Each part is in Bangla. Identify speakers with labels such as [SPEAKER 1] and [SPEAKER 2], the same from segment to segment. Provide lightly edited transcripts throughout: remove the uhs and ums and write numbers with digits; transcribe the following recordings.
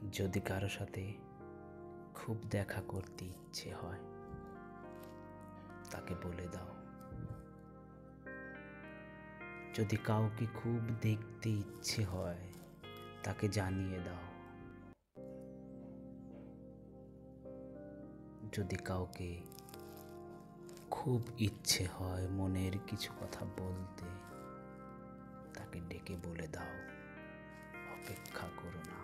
[SPEAKER 1] যদি কারো সাথে খুব দেখা করতে ইচ্ছে হয় তাকে বলে দাও। যদি কাউকে খুব দেখতে ইচ্ছে হয় তাকে জানিয়ে দাও। যদি কাউকে খুব ইচ্ছে হয় মনের কিছু কথা বলতে তাকে ডেকে বলে দাও, অপেক্ষা করো না।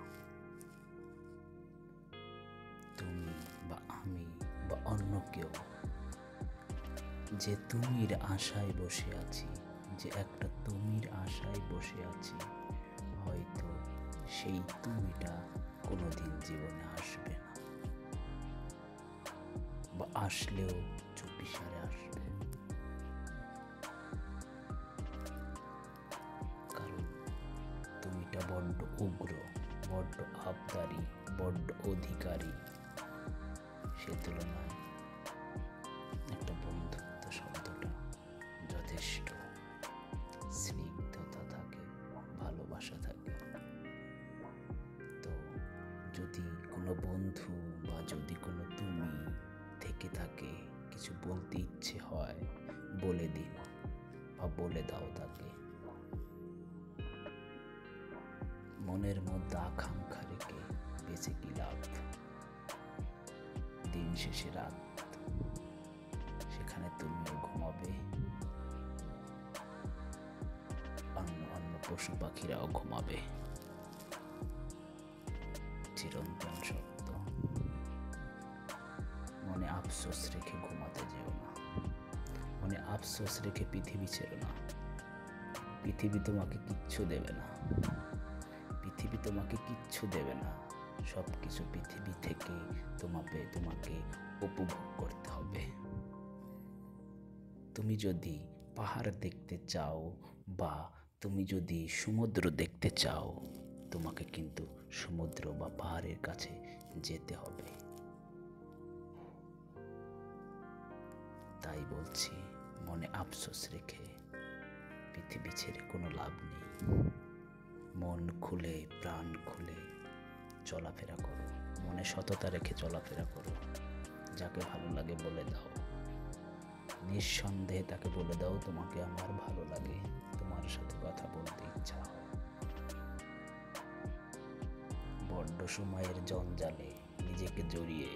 [SPEAKER 1] তুমি বা আমি বা অন্য কেউ যে তুমির আশায় বসে আছি, যে একটা তুমির আশায় বসে আছি, হয়তো সেই তুমিটা কোনোদিন জীবনে আসবে না, বা আসলেও চুপিসারে আসবে। কারণ তুমিটা বড্ড উগ্র, বড্ড আবদারি, বড্ড অধিকারী। সে তুলনায় একটা বন্ধুত্ব শব্দটা যথেষ্ট স্নিগ্ধতা থাকে, ভালোবাসা থাকে। তো যদি কোনো বন্ধু বা যদি কোনো তুমি থেকে থাকে, কিছু বলতে ইচ্ছে হয়, বলে দিন বা বলে দাও তাকে। মনের মধ্যে আকাঙ্ক্ষা রেখে বেঁচে কি লাভ? দিন শেষে রাত, সেখানে তুমিও ঘুমাবে, অন্য পশু পাখিরাও ঘুমাবে। চিরন্তন সত্য। মনে আফসোস রেখে ঘুমাতে যেও না, মনে আফসোস রেখে পৃথিবী ছেড়ো না। পৃথিবী তোমাকে কিচ্ছু দেবে না, পৃথিবী তোমাকে কিচ্ছু দেবে না। সব কিছু পৃথিবী থেকে তোমাকে উপভোগ করতে হবে। তুমি যদি পাহাড় দেখতে চাও বা তুমি যদি সমুদ্র দেখতে চাও, তোমাকে কিন্তু সমুদ্র বা পাহাড়ের কাছে যেতে হবে। তাই বলছি, মনে আফসোস রেখে পৃথিবী ছেড়ে কোনো লাভ নেই। মন খুলে, প্রাণ খুলে চলাফেরা করো, মনে সততা রেখে চলাফেরা করো। যাকে ভালো লাগে বলে দাও, নিঃসন্দেহে তাকে বলে দাও, তোমাকে আমার ভালো লাগে, তোমার সাথে কথা বলতে ইচ্ছা হয়। বড্ড সময়ের জঞ্জালে নিজেকে জড়িয়ে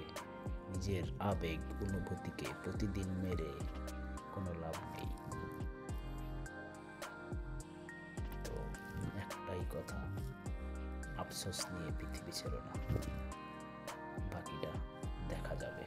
[SPEAKER 1] নিজের আবেগ অনুভূতিকে প্রতিদিন মেরে কোনো লাভ নেই। তো একটাই কথা, আফসোস নিয়ে পৃথিবী ছেড়ো না, বাকিটা দেখা যাবে।